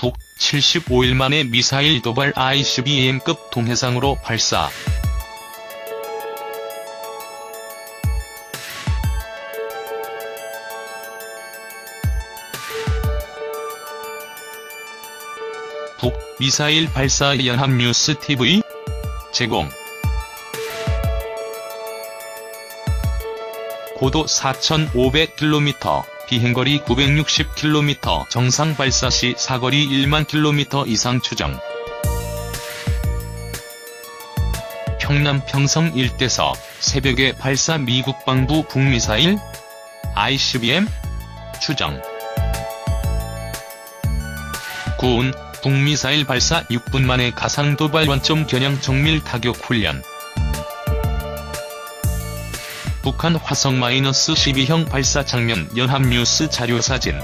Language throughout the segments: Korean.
북 75일 만에 미사일 도발 ICBM급 동해상으로 발사. 북 미사일 발사 연합뉴스 TV 제공. 고도 4,500km, 비행거리 960km, 정상 발사 시 사거리 1만 km 이상 추정. 평남 평성 일대서 새벽에 발사 미국 방부 북미사일 ICBM 추정. 군 북미사일 발사 6분 만에 가상 도발 원점 겨냥 정밀 타격 훈련. 북한 화성-12형 발사 장면 연합뉴스 자료사진.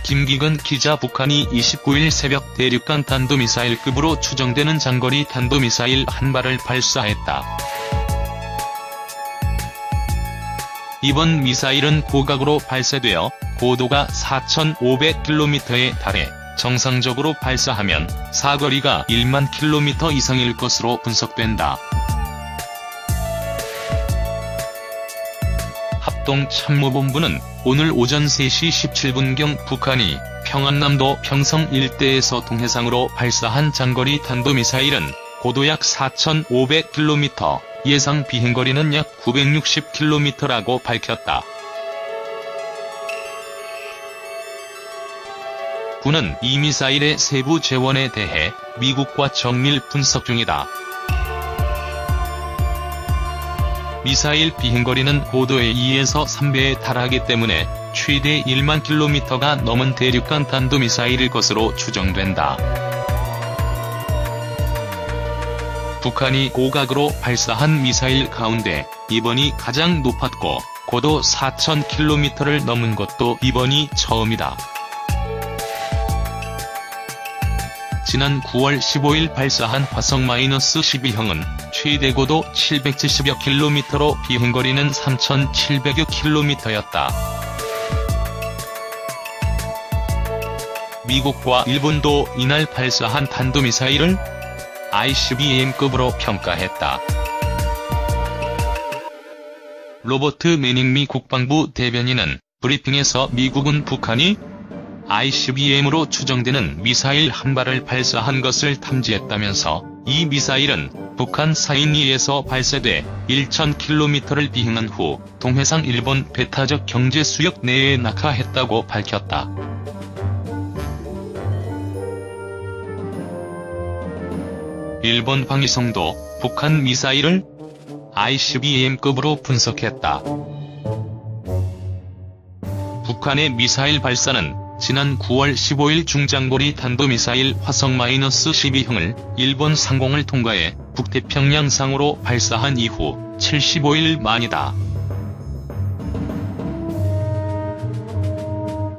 김기근 기자. 북한이 29일 새벽 대륙간 탄도미사일급으로 추정되는 장거리 탄도미사일 한 발을 발사했다. 이번 미사일은 고각으로 발사되어 고도가 4,500km에 달해 정상적으로 발사하면 사거리가 1만 km 이상일 것으로 분석된다. 합동참모본부는 오늘 오전 3시 17분경 북한이 평안남도 평성 일대에서 동해상으로 발사한 장거리 탄도미사일은 고도 약 4,500km, 예상 비행거리는 약 960km라고 밝혔다. 군은 이 미사일의 세부 재원에 대해 미국과 정밀 분석 중이다. 미사일 비행거리는 고도의 2에서 3배에 달하기 때문에 최대 1만 km가 넘은 대륙간 탄도미사일일 것으로 추정된다. 북한이 고각으로 발사한 미사일 가운데 이번이 가장 높았고 고도 4,000km를 넘은 것도 이번이 처음이다. 지난 9월 15일 발사한 화성-12형은 최대 고도 770여 km로 비행거리는 3,700여 km였다. 미국과 일본도 이날 발사한 탄도미사일을 ICBM급으로 평가했다. 로버트 매닝 미 국방부 대변인은 브리핑에서 미국은 북한이 ICBM으로 추정되는 미사일 한 발을 발사한 것을 탐지했다면서 이 미사일은 북한 사인리에서 발사돼 1,000km를 비행한 후 동해상 일본 배타적 경제수역 내에 낙하했다고 밝혔다. 일본 방위성도 북한 미사일을 ICBM급으로 분석했다. 북한의 미사일 발사는 지난 9월 15일 중장거리 탄도미사일 화성-12형을 일본 상공을 통과해 북태평양상으로 발사한 이후 75일 만이다.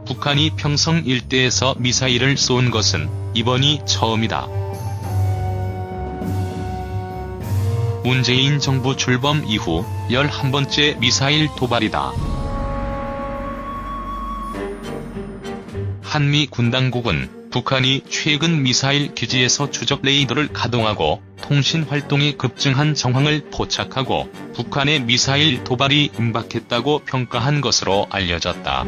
북한이 평성 일대에서 미사일을 쏜 것은 이번이 처음이다. 문재인 정부 출범 이후 11번째 미사일 도발이다. 한미 군당국은 북한이 최근 미사일 기지에서 추적 레이더를 가동하고 통신 활동이 급증한 정황을 포착하고 북한의 미사일 도발이 임박했다고 평가한 것으로 알려졌다.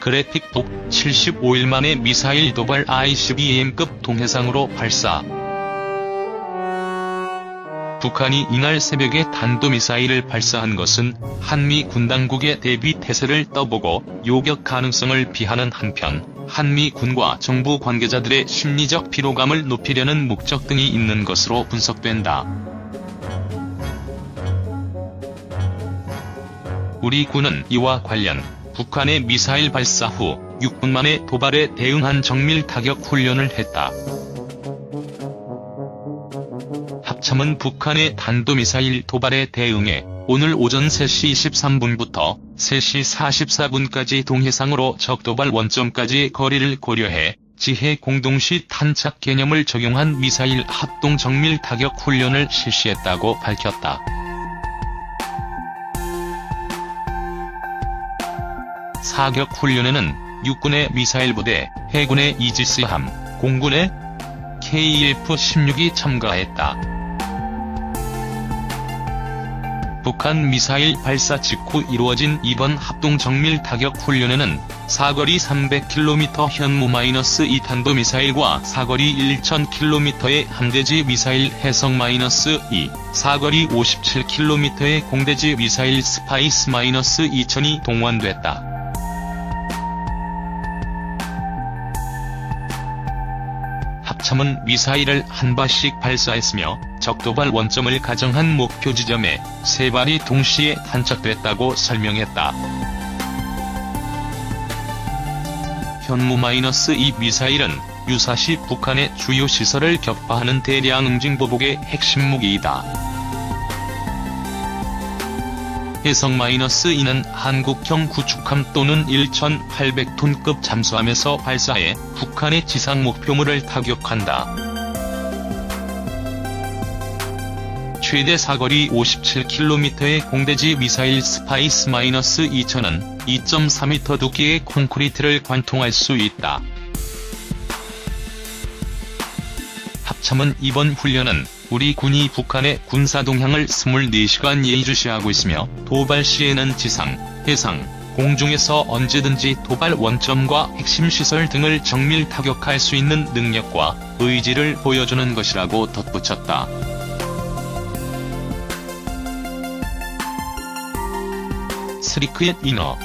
그래픽. 북 75일 만에 미사일 도발 ICBM급 동해상으로 발사. 북한이 이날 새벽에 탄도미사일을 발사한 것은 한미 군당국의 대비 태세를 떠보고 요격 가능성을 비하는 한편 한미 군과 정부 관계자들의 심리적 피로감을 높이려는 목적 등이 있는 것으로 분석된다. 우리 군은 이와 관련 북한의 미사일 발사 후 6분 만에 도발에 대응한 정밀 타격 훈련을 했다. 합참은 북한의 탄도미사일 도발에 대응해 오늘 오전 3시 23분부터 3시 44분까지 동해상으로 적도발 원점까지 거리를 고려해 지해 공동시 탄착 개념을 적용한 미사일 합동 정밀 타격 훈련을 실시했다고 밝혔다. 사격 훈련에는 육군의 미사일 부대, 해군의 이지스함, 공군의 KF-16이 참가했다. 북한 미사일 발사 직후 이루어진 이번 합동 정밀 타격 훈련에는 사거리 300km 현무-2 탄도미사일과 사거리 1000km의 함대지 미사일 해성-2, 사거리 57km의 공대지 미사일 스파이스-2000이 동원됐다. 합참은 미사일을 한 발씩 발사했으며 적도발 원점을 가정한 목표 지점에 3발이 동시에 탄착됐다고 설명했다. 현무-2 미사일은 유사시 북한의 주요 시설을 격파하는 대량 응징 보복의 핵심 무기이다. 해성-2는 한국형 구축함 또는 1800톤급 잠수함에서 발사해 북한의 지상 목표물을 타격한다. 최대 사거리 57km의 공대지 미사일 스파이스-2000은 2.4m 두께의 콘크리트를 관통할 수 있다. 합참은 이번 훈련은 우리 군이 북한의 군사 동향을 24시간 예의주시하고 있으며 도발 시에는 지상, 해상, 공중에서 언제든지 도발 원점과 핵심 시설 등을 정밀 타격할 수 있는 능력과 의지를 보여주는 것이라고 덧붙였다. 스리크엣 이너